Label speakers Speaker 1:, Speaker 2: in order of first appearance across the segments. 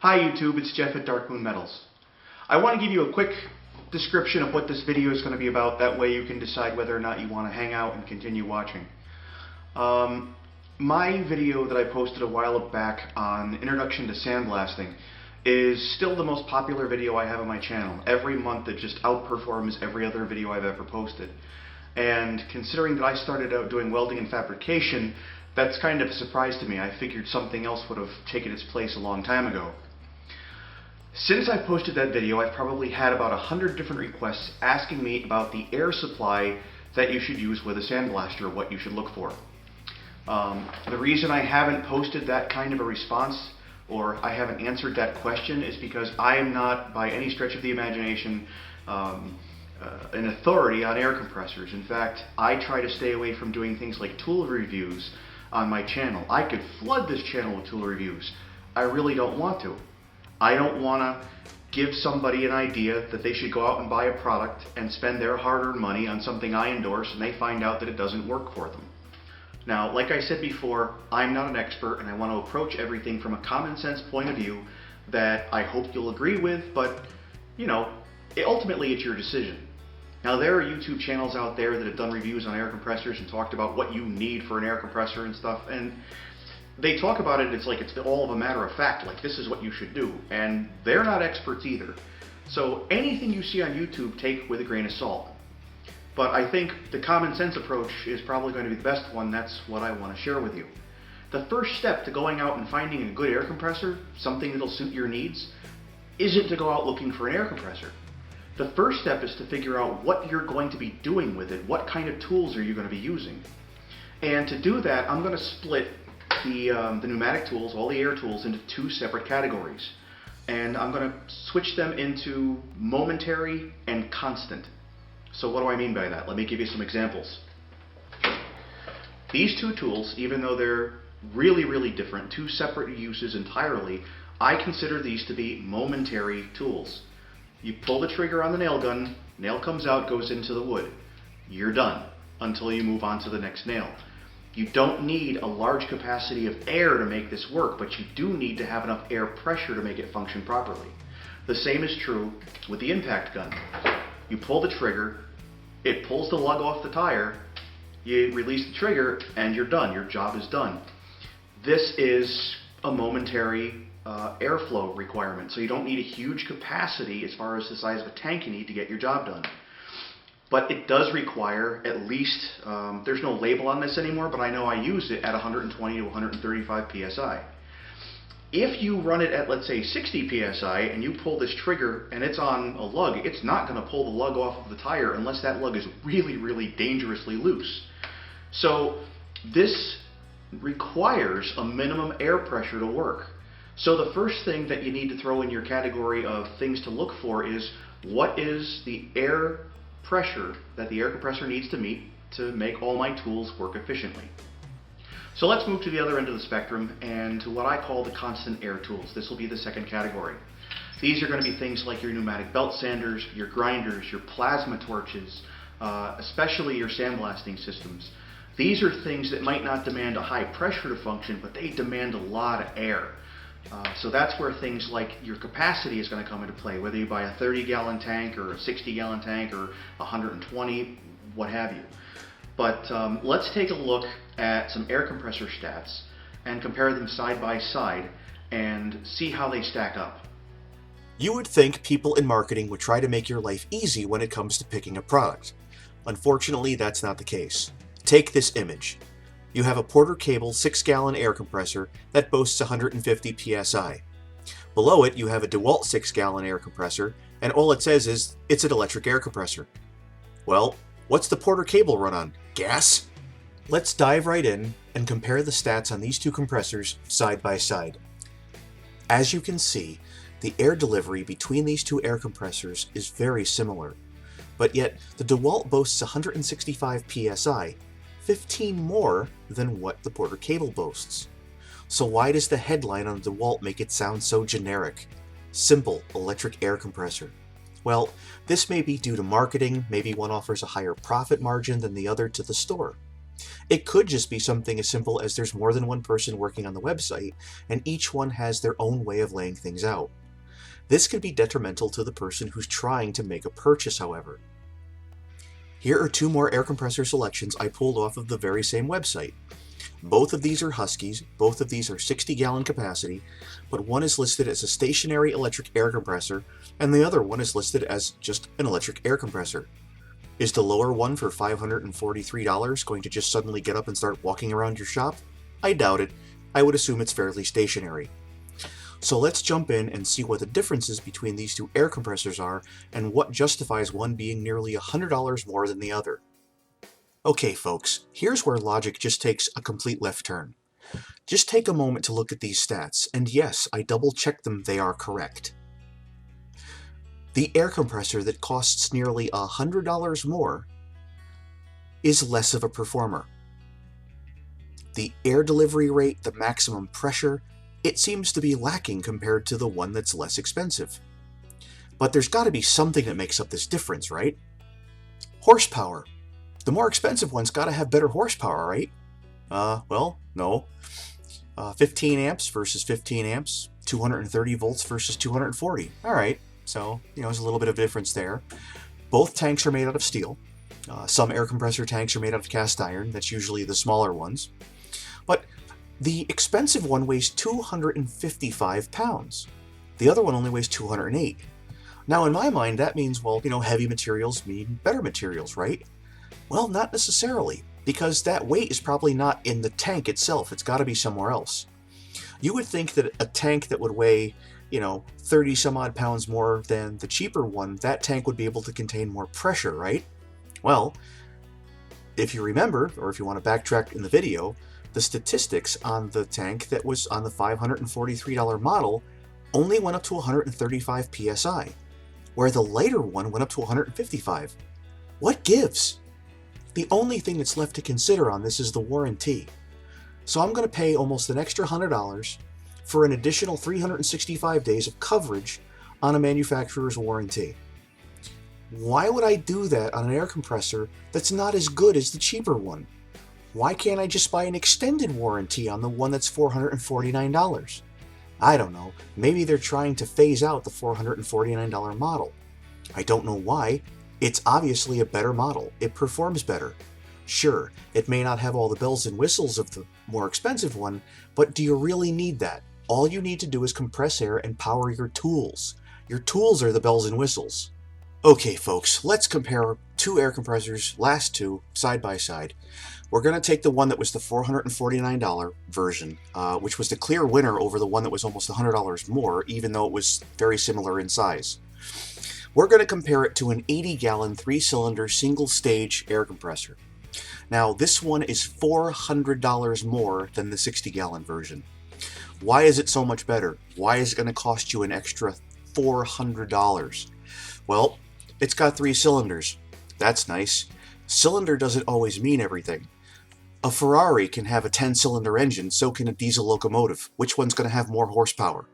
Speaker 1: Hi YouTube, it's Jeff at Darkmoon Metals. I want to give you a quick description of what this video is going to be about. That way you can decide whether or not you want to hang out and continue watching. My video that I posted a while back on Introduction to Sandblasting is still the most popular video I have on my channel. Every month it just outperforms every other video I've ever posted. And considering that I started out doing welding and fabrication, that's kind of a surprise to me. I figured something else would have taken its place a long time ago. Since I posted that video, I've probably had about 100 different requests asking me about the air supply that you should use with a sandblaster, what you should look for. The reason I haven't posted that kind of a response, or I haven't answered that question, is because I am not, by any stretch of the imagination, an authority on air compressors. In fact, I try to stay away from doing things like tool reviews on my channel. I could flood this channel with tool reviews. I really don't want to. I don't want to give somebody an idea that they should go out and buy a product and spend their hard-earned money on something I endorse and they find out that it doesn't work for them. Now, like I said before, I'm not an expert and I want to approach everything from a common sense point of view that I hope you'll agree with, but, you know, ultimately it's your decision. Now, there are YouTube channels out there that have done reviews on air compressors and talked about what you need for an air compressor and stuff, and they talk about it, it's like it's all of a matter of fact, like this is what you should do, and they're not experts either. So anything you see on YouTube, take with a grain of salt. But I think the common sense approach is probably going to be the best one. That's what I want to share with you. The first step to going out and finding a good air compressor, something that'll suit your needs, isn't to go out looking for an air compressor. The first step is to figure out what you're going to be doing with it. What kind of tools are you going to be using? And to do that, I'm going to split the pneumatic tools, all the air tools, into two separate categories. And I'm going to switch them into momentary and constant. So what do I mean by that? Let me give you some examples. These two tools, even though they're really, really different, two separate uses entirely, I consider these to be momentary tools. You pull the trigger on the nail gun, nail comes out, goes into the wood. You're done until you move on to the next nail. You don't need a large capacity of air to make this work, but you do need to have enough air pressure to make it function properly. The same is true with the impact gun. You pull the trigger, it pulls the lug off the tire, you release the trigger, and you're done. Your job is done. This is a momentary airflow requirement, so you don't need a huge capacity as far as the size of a tank you need to get your job done. But it does require at least, there's no label on this anymore, but I know I use it at 120 to 135 psi. If you run it at, let's say, 60 psi and you pull this trigger and it's on a lug, it's not going to pull the lug off of the tire unless that lug is really, really dangerously loose. So this requires a minimum air pressure to work. So the first thing that you need to throw in your category of things to look for is what is the air pressure that the air compressor needs to meet to make all my tools work efficiently. So let's move to the other end of the spectrum and to what I call the constant air tools. This will be the second category. These are going to be things like your pneumatic belt sanders, your grinders, your plasma torches, especially your sandblasting systems. These are things that might not demand a high pressure to function, but they demand a lot of air. So that's where things like your capacity is going to come into play, whether you buy a 30-gallon tank or a 60-gallon tank or 120, what have you. But let's take a look at some air compressor stats and compare them side by side and see how they stack up.
Speaker 2: You would think people in marketing would try to make your life easy when it comes to picking a product. Unfortunately, that's not the case. Take this image. You have a Porter Cable 6-gallon air compressor that boasts 150 psi. Below it, you have a DeWalt 6-gallon air compressor, and all it says is, it's an electric air compressor. Well, what's the Porter Cable run on? Gas? Let's dive right in and compare the stats on these two compressors side by side. As you can see, the air delivery between these two air compressors is very similar, but yet the DeWalt boasts 165 psi, 15 more than what the Porter Cable boasts. So why does the headline on the DeWalt make it sound so generic? Simple electric air compressor. Well, this may be due to marketing, maybe one offers a higher profit margin than the other to the store. It could just be something as simple as there's more than one person working on the website, and each one has their own way of laying things out. This could be detrimental to the person who's trying to make a purchase, however. Here are 2 more air compressor selections I pulled off of the very same website. Both of these are Huskies, both of these are 60-gallon capacity, but one is listed as a stationary electric air compressor, and the other one is listed as just an electric air compressor. Is the lower one for $543 going to just suddenly get up and start walking around your shop? I doubt it. I would assume it's fairly stationary. So let's jump in and see what the differences between these 2 air compressors are and what justifies one being nearly $100 more than the other. Okay folks, here's where logic just takes a complete left turn. Just take a moment to look at these stats, and yes, I double-checked them, they are correct. The air compressor that costs nearly $100 more is less of a performer. The air delivery rate, the maximum pressure, it seems to be lacking compared to the one that's less expensive. But there's got to be something that makes up this difference, right? Horsepower. The more expensive one's got to have better horsepower, right? Well, no. 15 amps versus 15 amps, 230 volts versus 240. All right, so, there's a little bit of difference there. Both tanks are made out of steel. Some air compressor tanks are made out of cast iron. That's usually the smaller ones. But the expensive one weighs 255 pounds. The other one only weighs 208. Now, in my mind, that means, well, heavy materials mean better materials, right? Well, not necessarily, because that weight is probably not in the tank itself. It's got to be somewhere else. You would think that a tank that would weigh, 30 some odd pounds more than the cheaper one, that tank would be able to contain more pressure, right? Well, if you remember, or if you want to backtrack in the video, the statistics on the tank that was on the $543 model only went up to 135 psi, where the lighter one went up to 155. What gives? The only thing that's left to consider on this is the warranty. So I'm going to pay almost an extra $100 for an additional 365 days of coverage on a manufacturer's warranty. Why would I do that on an air compressor that's not as good as the cheaper one? Why can't I just buy an extended warranty on the one that's $449? I don't know. Maybe they're trying to phase out the $449 model. I don't know why. It's obviously a better model. It performs better. Sure, it may not have all the bells and whistles of the more expensive one, but do you really need that? All you need to do is compress air and power your tools. Your tools are the bells and whistles. Okay folks, let's compare 2 air compressors, last 2, side by side. We're going to take the one that was the $449 version, which was the clear winner over the one that was almost $100 more, even though it was very similar in size. We're going to compare it to an 80-gallon 3-cylinder single-stage air compressor. Now, this one is $400 more than the 60-gallon version. Why is it so much better? Why is it going to cost you an extra $400? Well, it's got 3 cylinders. That's nice. Cylinder doesn't always mean everything. A Ferrari can have a 10-cylinder engine, so can a diesel locomotive. Which one's going to have more horsepower?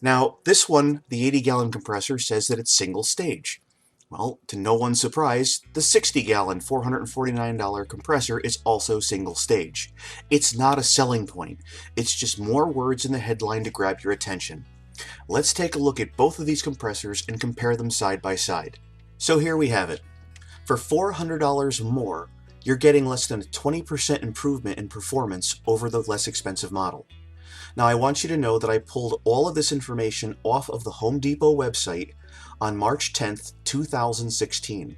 Speaker 2: Now, this one, the 80-gallon compressor, says that it's single stage. Well, to no one's surprise, the 60-gallon $449 compressor is also single stage. It's not a selling point. It's just more words in the headline to grab your attention. Let's take a look at both of these compressors and compare them side by side. So here we have it. For $400 more, you're getting less than a 20% improvement in performance over the less expensive model. Now I want you to know that I pulled all of this information off of the Home Depot website on March 10th, 2016.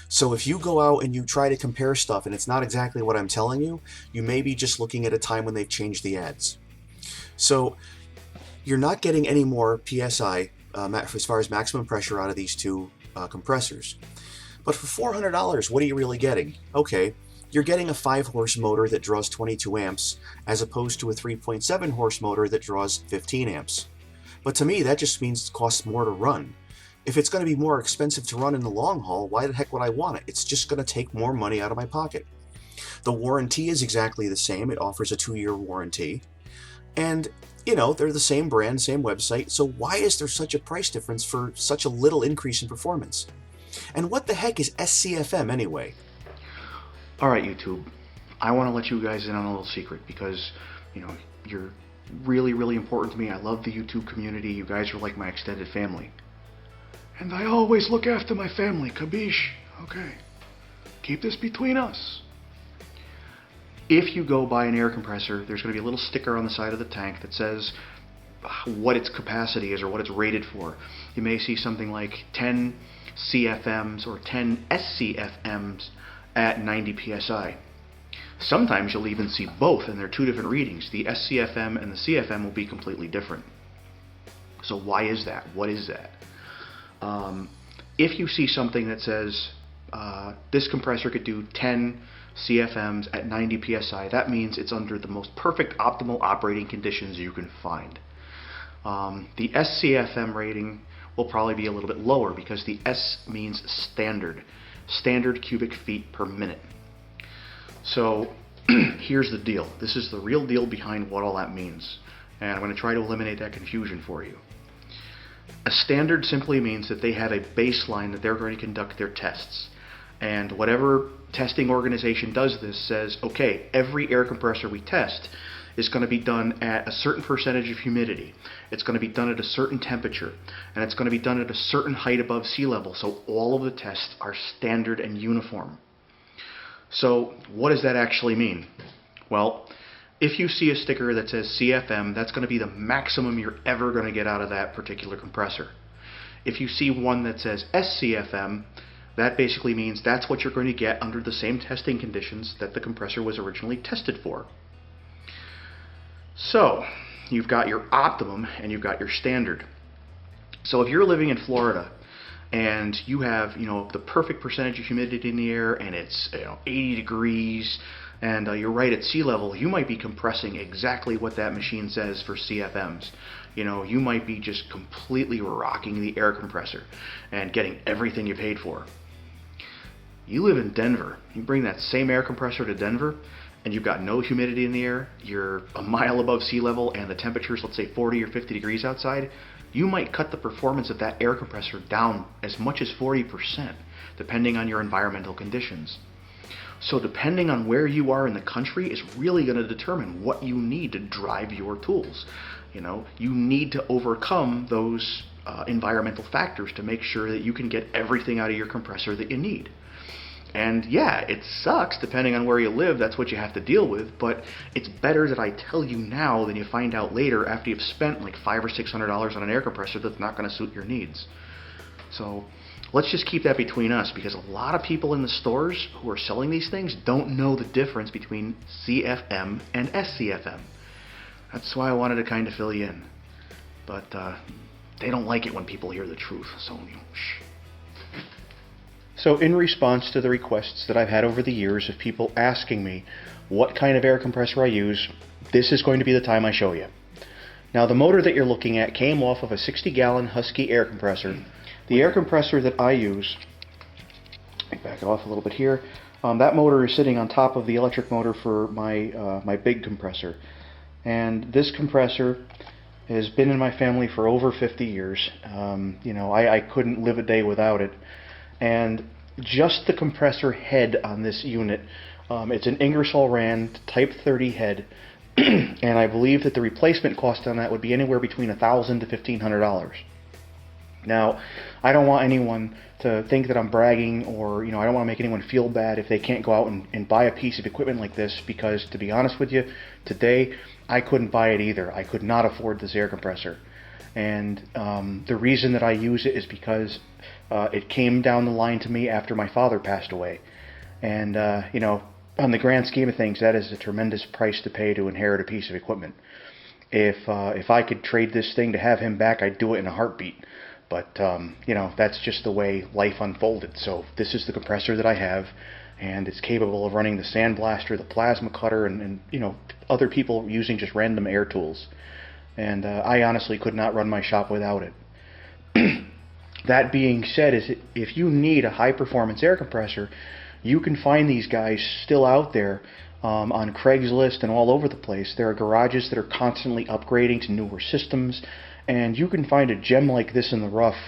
Speaker 2: So if you go out and you try to compare stuff and it's not exactly what I'm telling you, you may be just looking at a time when they've changed the ads. So you're not getting any more PSI as far as maximum pressure out of these 2 compressors. But for $400, what are you really getting? Okay, you're getting a 5-horse motor that draws 22 amps as opposed to a 3.7 horse motor that draws 15 amps. But to me, that just means it costs more to run. If it's going to be more expensive to run in the long haul, why the heck would I want it? It's just going to take more money out of my pocket. The warranty is exactly the same. It offers a 2-year warranty. And, they're the same brand, same website, so why is there such a price difference for such a little increase in performance? And what the heck is SCFM anyway?
Speaker 1: Alright YouTube, I want to let you guys in on a little secret because, you're really, really important to me. I love the YouTube community. You guys are like my extended family. And I always look after my family, kabish? Okay. Keep this between us. If you go buy an air compressor, there's going to be a little sticker on the side of the tank that says what its capacity is or what it's rated for. You may see something like 10 CFMs or 10 SCFMs at 90 psi. Sometimes you'll even see both, and they're two different readings. The SCFM and the CFM will be completely different. So why is that? What is that? If you see something that says this compressor could do 10 CFMs at 90 psi, that means it's under the most perfect optimal operating conditions you can find. The SCFM rating will probably be a little bit lower because the S means standard cubic feet per minute. So here's the deal. This is the real deal behind what all that means, and I'm going to try to eliminate that confusion for you. A standard simply means that they have a baseline that they're going to conduct their tests. And whatever testing organization does this says, okay, every air compressor we test is going to be done at a certain percentage of humidity. It's going to be done at a certain temperature. And it's going to be done at a certain height above sea level. So all of the tests are standard and uniform. So what does that actually mean? Well, if you see a sticker that says CFM, that's going to be the maximum you're ever going to get out of that particular compressor. If you see one that says SCFM, that basically means that's what you're going to get under the same testing conditions that the compressor was originally tested for. So, you've got your optimum and you've got your standard. So if you're living in Florida and you have, the perfect percentage of humidity in the air and it's 80 degrees and you're right at sea level, you might be compressing exactly what that machine says for CFMs. You might be just completely rocking the air compressor and getting everything you paid for. You live in Denver. You bring that same air compressor to Denver and you've got no humidity in the air, you're a mile above sea level and the temperature's, let's say, 40 or 50 degrees outside, you might cut the performance of that air compressor down as much as 40%, depending on your environmental conditions. So depending on where you are in the country is really going to determine what you need to drive your tools. You need to overcome those environmental factors to make sure that you can get everything out of your compressor that you need. And yeah, it sucks depending on where you live, that's what you have to deal with, but it's better that I tell you now than you find out later after you've spent like $500 or $600 on an air compressor that's not going to suit your needs. So let's just keep that between us, because a lot of people in the stores who are selling these things don't know the difference between CFM and SCFM. That's why I wanted to kind of fill you in. But they don't like it when people hear the truth, so shh. So in response to the requests that I've had over the years of people asking me what kind of air compressor I use, this is going to be the time I show you. Now the motor that you're looking at came off of a 60-gallon Husky air compressor. The air compressor that I use, let me back it off a little bit here, that motor is sitting on top of the electric motor for my big compressor. And this compressor has been in my family for over 50 years. I couldn't live a day without it. And just the compressor head on this unit, it's an Ingersoll Rand Type 30 head, and I believe that the replacement cost on that would be anywhere between $1,000 to $1,500. Now, I don't want anyone to think that I'm bragging, or I don't want to make anyone feel bad if they can't go out and buy a piece of equipment like this, because to be honest with you, today I couldn't buy it either. I could not afford this air compressor. And the reason that I use it is because it came down the line to me after my father passed away. And, on the grand scheme of things, that is a tremendous price to pay to inherit a piece of equipment. If I could trade this thing to have him back, I'd do it in a heartbeat. But, that's just the way life unfolded. So this is the compressor that I have, and it's capable of running the sandblaster, the plasma cutter, and other people using just random air tools. And I honestly could not run my shop without it. That being said, if you need a high-performance air compressor, you can find these guys still out there on Craigslist and all over the place. There are garages that are constantly upgrading to newer systems, and you can find a gem like this in the rough.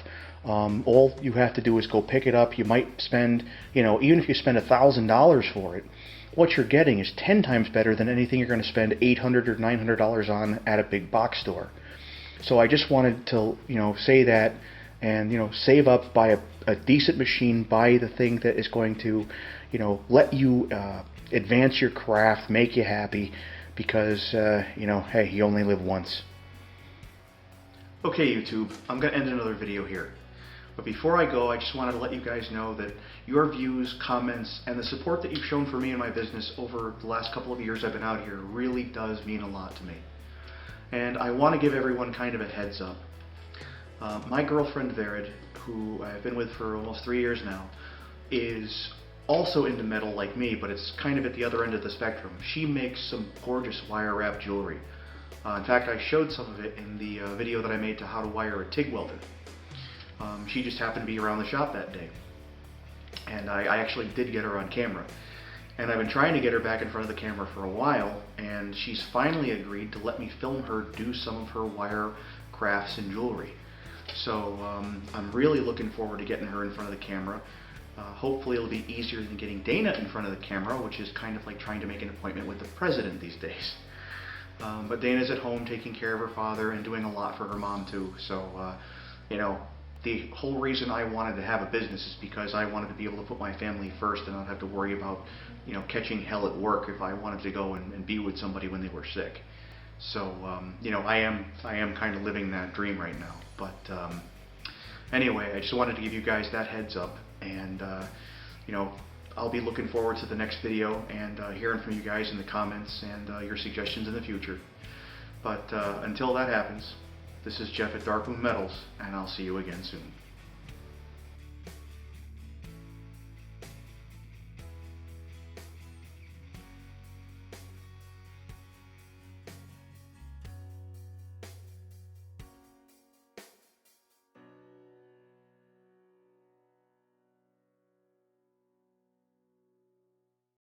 Speaker 1: All you have to do is go pick it up. You might spend, even if you spend $1,000 for it, what you're getting is 10 times better than anything you're going to spend $800 or $900 on at a big box store. So I just wanted to, say that, and save up, buy a decent machine, buy the thing that is going to, let you advance your craft, make you happy, because hey, you only live once. Okay, YouTube, I'm going to end another video here. But before I go, I just wanted to let you guys know that your views, comments, and the support that you've shown for me and my business over the last couple of years I've been out here really does mean a lot to me. And I want to give everyone kind of a heads up. My girlfriend Verid, who I've been with for almost 3 years now, is also into metal like me, but it's kind of at the other end of the spectrum. She makes some gorgeous wire wrap jewelry. In fact, I showed some of it in the video that I made to how to wire a TIG welder. She just happened to be around the shop that day, and I actually did get her on camera. And I've been trying to get her back in front of the camera for a while, and she's finally agreed to let me film her do some of her wire crafts and jewelry. So I'm really looking forward to getting her in front of the camera. Hopefully it'll be easier than getting Dana in front of the camera, which is kind of like trying to make an appointment with the president these days. But Dana's at home taking care of her father and doing a lot for her mom too. So, the whole reason I wanted to have a business is because I wanted to be able to put my family first and not have to worry about, catching hell at work if I wanted to go and be with somebody when they were sick. So, I am kind of living that dream right now. But anyway, I just wanted to give you guys that heads up, and I'll be looking forward to the next video and hearing from you guys in the comments and your suggestions in the future. But until that happens, this is Jeff at Darkmoon Metals, and I'll see you again soon.